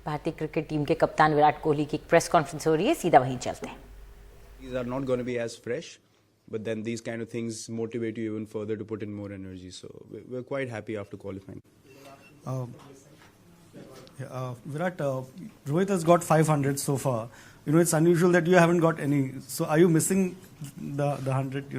भारतीय cricket team के कप्तान विराट कोहली की एक प्रेस कॉन्फ्रेंस हो रही है, सीधा वहीं चलते हैं. These are not going to be as fresh, but then these kind of things motivate you even further to put in more energy. So we're quite happy after qualifying. Virat, Rohit has got 500 so far. It's unusual that you haven't got any. So are you missing the 100?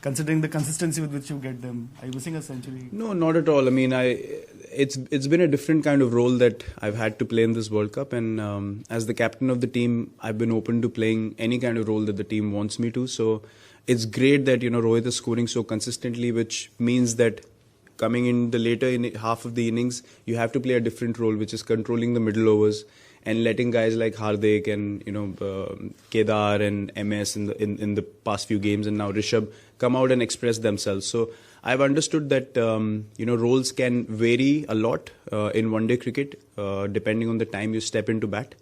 Considering the consistency with which you get them, are you missing a century? No, not at all. I mean, it's been a different kind of role that I've had to play in this World Cup, and as the captain of the team, I've been open to playing any kind of role that the team wants me to. So it's great that Rohit is scoring so consistently, which means that coming in the later half of the innings, you have to play a different role, which is controlling the middle overs and letting guys like Hardik and Kedar and MS in the past few games, and now Rishabh come out and express themselves. So I've understood that roles can vary a lot in one-day cricket depending on the time you step into bat.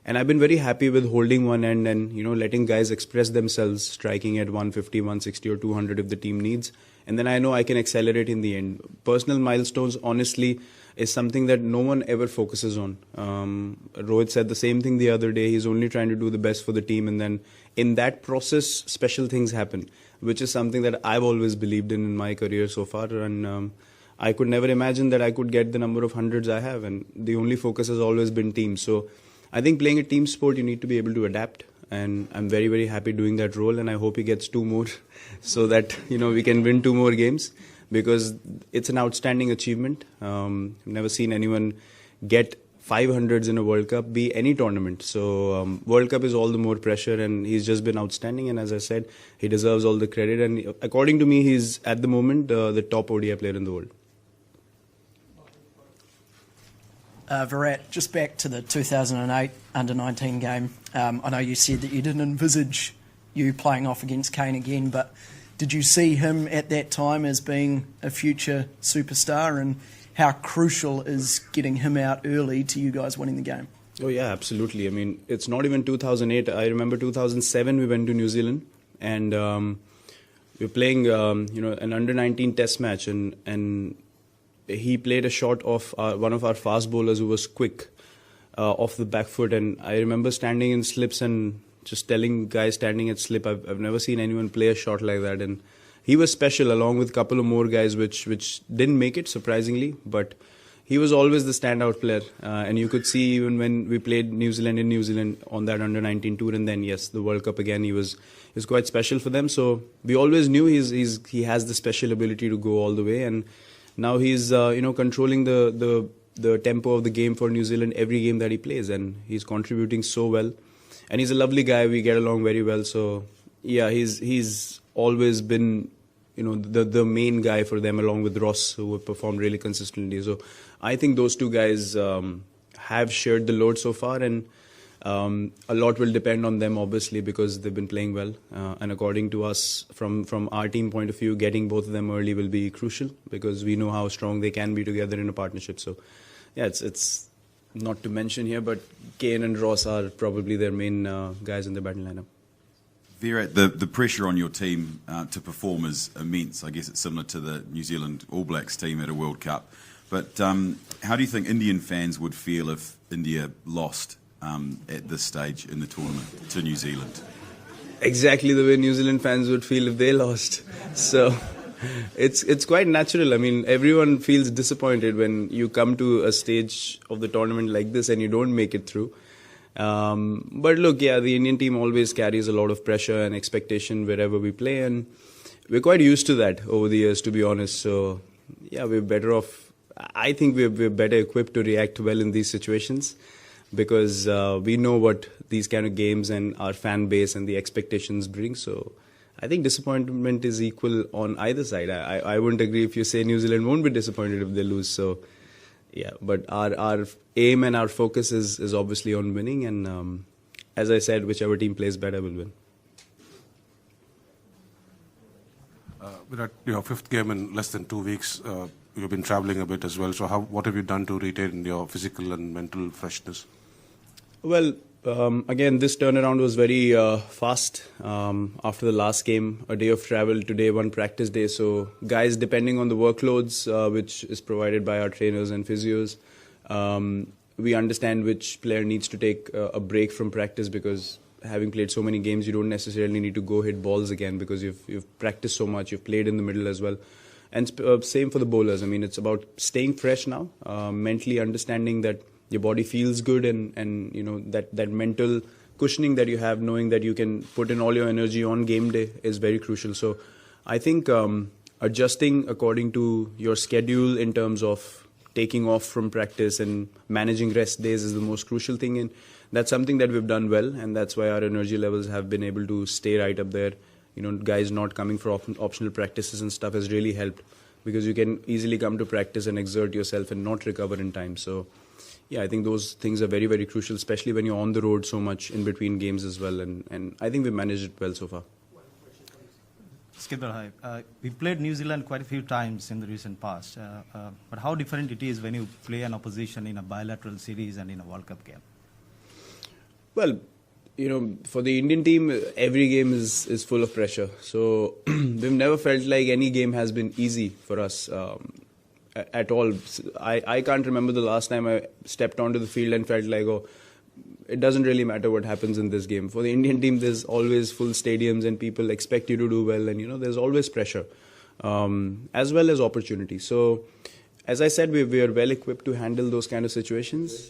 And I've been very happy with holding one end and letting guys express themselves, striking at 150, 160 or 200 if the team needs. And then I know I can accelerate in the end. Personal milestones, honestly, is something that no one ever focuses on. Rohit said the same thing the other day. He's only trying to do the best for the team, and then in that process, special things happen, which is something that I've always believed in my career so far. And I could never imagine that I could get the number of hundreds I have, and the only focus has always been team. So I think playing a team sport, you need to be able to adapt, and I'm very, very happy doing that role, and I hope he gets 2 more so that we can win 2 more games, because it's an outstanding achievement. I've never seen anyone get 500s in a World Cup, be any tournament. So World Cup is all the more pressure, and he's just been outstanding, and as I said, he deserves all the credit, and according to me, he's at the moment the top ODI player in the world. Virat, just back to the 2008 under-19 game. I know you said that you didn't envisage you playing off against Kane again, but did you see him at that time as being a future superstar, and how crucial is getting him out early to you guys winning the game? Oh yeah, absolutely. I mean, it's not even 2008. I remember 2007 we went to New Zealand, and we were playing an under-19 test match, and he played a shot off one of our fast bowlers who was quick off the back foot, and I remember standing in slips and just telling guys standing at slip, I've never seen anyone play a shot like that. And he was special, along with a couple of more guys which didn't make it, surprisingly, but he was always the standout player, and you could see even when we played New Zealand in New Zealand on that under-19 tour, and then yes, the World Cup again, he was quite special for them. So we always knew he has the special ability to go all the way, and now he's controlling the tempo of the game for New Zealand every game that he plays, and he's contributing so well. And he's a lovely guy. We get along very well. So yeah, he's always been the main guy for them, along with Ross, who have performed really consistently. So I think those two guys have shared the load so far, and a lot will depend on them, obviously, because they've been playing well. And according to us, from our team point of view, getting both of them early will be crucial, because we know how strong they can be together in a partnership. So yeah, it's not to mention here, but Kane and Ross are probably their main guys in the batting lineup. Virat, the pressure on your team to perform is immense. I guess it's similar to the New Zealand All Blacks team at a World Cup. But how do you think Indian fans would feel if India lost at this stage in the tournament to New Zealand? Exactly the way New Zealand fans would feel if they lost. So it's quite natural. I mean, everyone feels disappointed when you come to a stage of the tournament like this and you don't make it through. But look, yeah, the Indian team always carries a lot of pressure and expectation wherever we play, and we're quite used to that over the years, to be honest. So yeah, we're better off. I think we're better equipped to react well in these situations, because we know what these kind of games and our fan base and the expectations bring. So I think disappointment is equal on either side. I wouldn't agree if you say New Zealand won't be disappointed if they lose. So yeah, but our aim and our focus is obviously on winning, and as I said, whichever team plays better will win. Virat, your 5th game in less than 2 weeks. You've been travelling a bit as well. So what have you done to retain your physical and mental freshness? Well, again, this turnaround was very fast. After the last game, a day of travel, today 1 practice day. So guys, depending on the workloads, which is provided by our trainers and physios, we understand which player needs to take a break from practice, because having played so many games, you don't necessarily need to go hit balls again, because you've practiced so much, you've played in the middle as well. And same for the bowlers. I mean, it's about staying fresh now, mentally understanding that your body feels good, and you know that mental cushioning that you have, knowing that you can put in all your energy on game day, is very crucial. So I think adjusting according to your schedule in terms of taking off from practice and managing rest days is the most crucial thing, and that's something that we've done well, and that's why our energy levels have been able to stay right up there. You know, guys not coming for optional practices and stuff has really helped, because you can easily come to practice and exert yourself and not recover in time. So yeah, I think those things are very, very crucial, especially when you're on the road so much in between games as well, and I think we've managed it well so far. Skipper, hi. We played New Zealand quite a few times in the recent past, but how different it is when you play an opposition in a bilateral series and in a World Cup game? Well, you know, for the Indian team, every game is full of pressure. So we've never felt like any game has been easy for us at all. I can't remember the last time I stepped onto the field and felt like, oh, it doesn't really matter what happens in this game. For the Indian team, there's always full stadiums and people expect you to do well, and you know, there's always pressure as well as opportunity. So as I said, we are well equipped to handle those kind of situations.